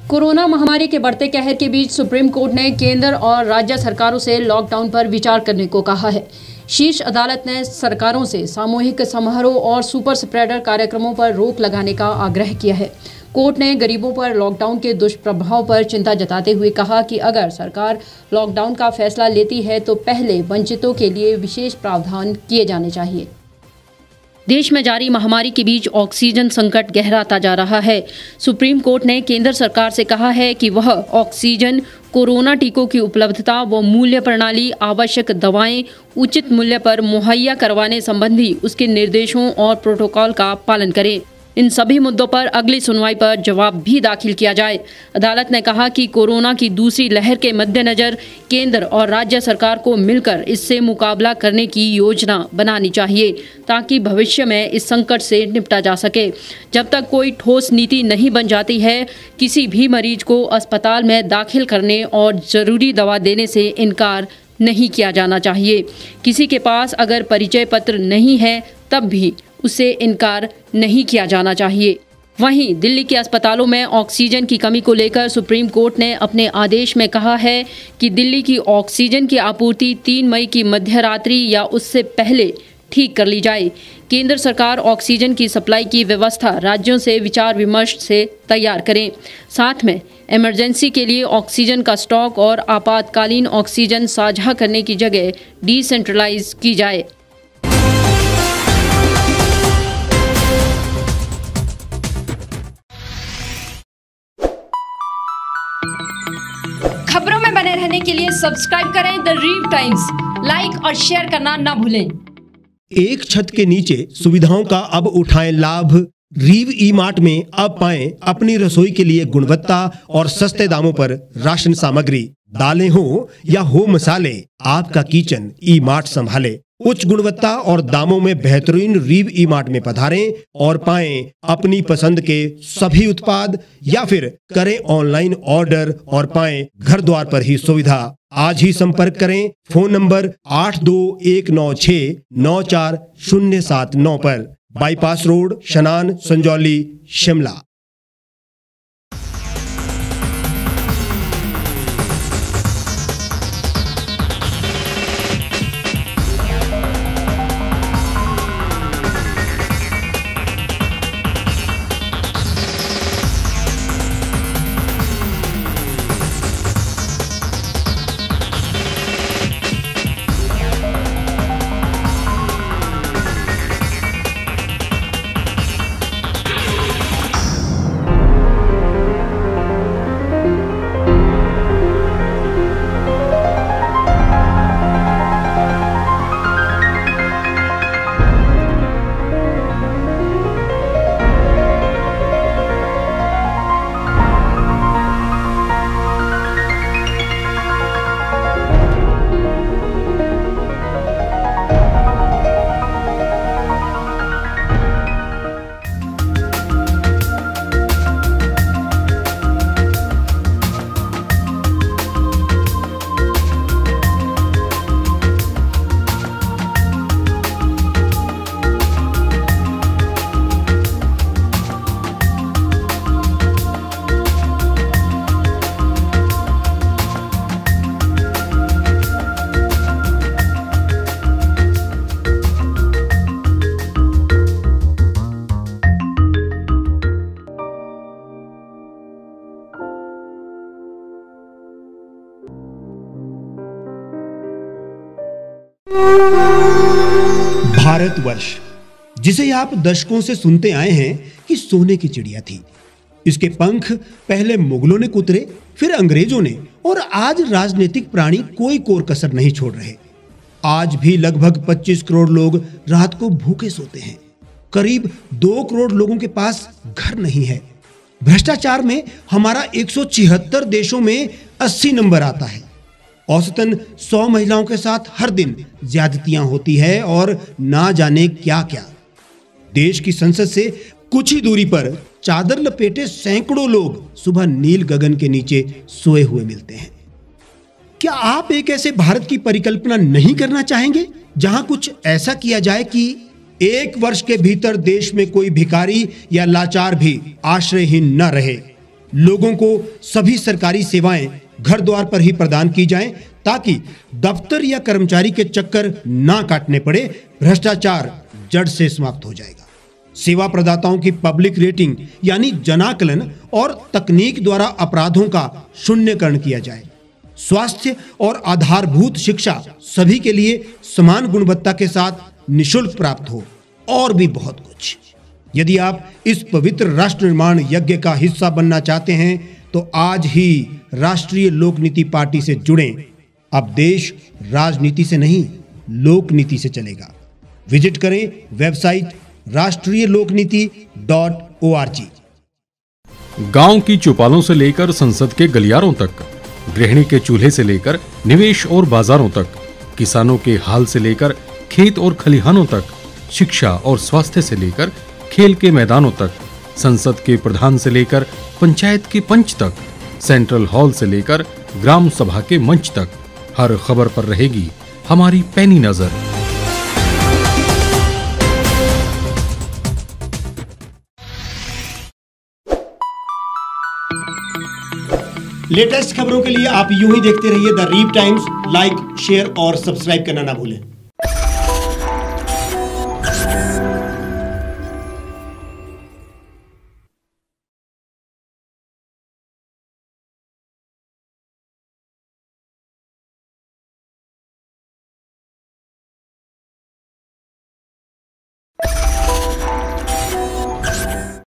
Corona महामारी के बढ़ते कहर के बीच सुप्रीम कोर्ट ने केंद्र और राज्य सरकारों से लॉकडाउन पर विचार करने को कहा है। शीर्ष अदालत ने सरकारों से सामूहिक समारोह और सुपर स्प्रेडर कार्यक्रमों पर रोक लगाने का आग्रह किया है। कोर्ट ने गरीबों पर लॉकडाउन के दुष्प्रभाव पर चिंता जताते हुए कहा कि अगर सरकार लॉकडाउन का फैसला लेती है तो पहले वंचितों के लिए विशेष प्रावधान किए जाने चाहिए। देश में जारी महामारी के बीच ऑक्सीजन संकट गहराता जा रहा है। सुप्रीम कोर्ट ने केंद्र सरकार से कहा है कि वह ऑक्सीजन, कोरोना टीकों की उपलब्धता व मूल्य प्रणाली, आवश्यक दवाएं उचित मूल्य पर मुहैया करवाने संबंधी उसके निर्देशों और प्रोटोकॉल का पालन करे। इन सभी मुद्दों पर अगली सुनवाई पर जवाब भी दाखिल किया जाए। अदालत ने कहा कि कोरोना की दूसरी लहर के मद्देनजर केंद्र और राज्य सरकार को मिलकर इससे मुकाबला करने की योजना बनानी चाहिए ताकि भविष्य में इस संकट से निपटा जा सके। जब तक कोई ठोस नीति नहीं बन जाती है, किसी भी मरीज को अस्पताल में दाखिल करने और जरूरी दवा देने से इनकार नहीं किया जाना चाहिए। किसी के पास अगर परिचय पत्र नहीं है तब भी उससे इनकार नहीं किया जाना चाहिए। वहीं दिल्ली के अस्पतालों में ऑक्सीजन की कमी को लेकर सुप्रीम कोर्ट ने अपने आदेश में कहा है कि दिल्ली की ऑक्सीजन की आपूर्ति 3 मई की मध्यरात्रि या उससे पहले ठीक कर ली जाए। केंद्र सरकार ऑक्सीजन की सप्लाई की व्यवस्था राज्यों से विचार विमर्श से तैयार करें। साथ में इमरजेंसी के लिए ऑक्सीजन का स्टॉक और आपातकालीन ऑक्सीजन साझा करने की जगह डिसेंट्रलाइज की जाए। खबरों में बने रहने के लिए सब्सक्राइब करें द रीव टाइम्स, लाइक और शेयर करना ना भूलें। एक छत के नीचे सुविधाओं का अब उठाएं लाभ। रीव ई मार्ट में अब पाएं अपनी रसोई के लिए गुणवत्ता और सस्ते दामों पर राशन सामग्री। दालें हो या हो मसाले, आपका किचन ई मार्ट संभाले। उच्च गुणवत्ता और दामों में बेहतरीन रीव ई मार्ट में पधारें और पाएं अपनी पसंद के सभी उत्पाद, या फिर करें ऑनलाइन ऑर्डर और पाएं घर द्वार पर ही सुविधा। आज ही संपर्क करें फोन नंबर 8219694079 पर, बाईपास रोड, शनान, संजौली, शिमला। भारतवर्ष, जिसे आप दशकों से सुनते आए हैं कि सोने की चिड़िया थी। इसके पंख पहले मुगलों ने कुतरे, फिर अंग्रेजों ने, और आज राजनीतिक प्राणी कोई कोर कसर नहीं छोड़ रहे। आज भी लगभग 25 करोड़ लोग रात को भूखे सोते हैं। करीब 2 करोड़ लोगों के पास घर नहीं है। भ्रष्टाचार में हमारा 176 देशों में 80 नंबर आता है। औसतन 100 महिलाओं के साथ हर दिन ज्यादतियां होती है और ना जाने क्या क्या। देश की संसद से कुछ ही दूरी पर चादर लपेटे सैकड़ों लोग सुबह नील गगन के नीचे सोए हुए मिलते हैं। क्या आप एक ऐसे भारत की परिकल्पना नहीं करना चाहेंगे जहां कुछ ऐसा किया जाए कि 1 वर्ष के भीतर देश में कोई भिखारी या लाचार भी आश्रयहीन न रहे? लोगों को सभी सरकारी सेवाएं घर द्वार पर ही प्रदान की जाएं, ताकि दफ्तर या कर्मचारी के चक्कर ना काटने पड़े। भ्रष्टाचार जड़ से समाप्त हो जाएगा। सेवा प्रदाताओं की पब्लिक रेटिंग यानी जनाकलन और तकनीक द्वारा अपराधों का शून्यकरण किया जाए। स्वास्थ्य और आधारभूत शिक्षा सभी के लिए समान गुणवत्ता के साथ निःशुल्क प्राप्त हो, और भी बहुत कुछ। यदि आप इस पवित्र राष्ट्र निर्माण यज्ञ का हिस्सा बनना चाहते हैं तो आज ही राष्ट्रीय लोक नीति पार्टी से जुड़ें। अब देश राजनीति से नहीं, लोक नीति से चलेगा। विजिट करें वेबसाइट राष्ट्रीयलोकनीति.org। गांव की चौपालों से लेकर संसद के गलियारों तक, गृहिणी के चूल्हे से लेकर निवेश और बाजारों तक, किसानों के हाल से लेकर खेत और खलिहानों तक, शिक्षा और स्वास्थ्य से लेकर खेल के मैदानों तक, संसद के प्रधान से लेकर पंचायत के पंच तक, सेंट्रल हॉल से लेकर ग्राम सभा के मंच तक, हर खबर पर रहेगी हमारी पैनी नजर। लेटेस्ट खबरों के लिए आप यूं ही देखते रहिए The Reap Times. Like, share और सब्सक्राइब करना ना भूलें।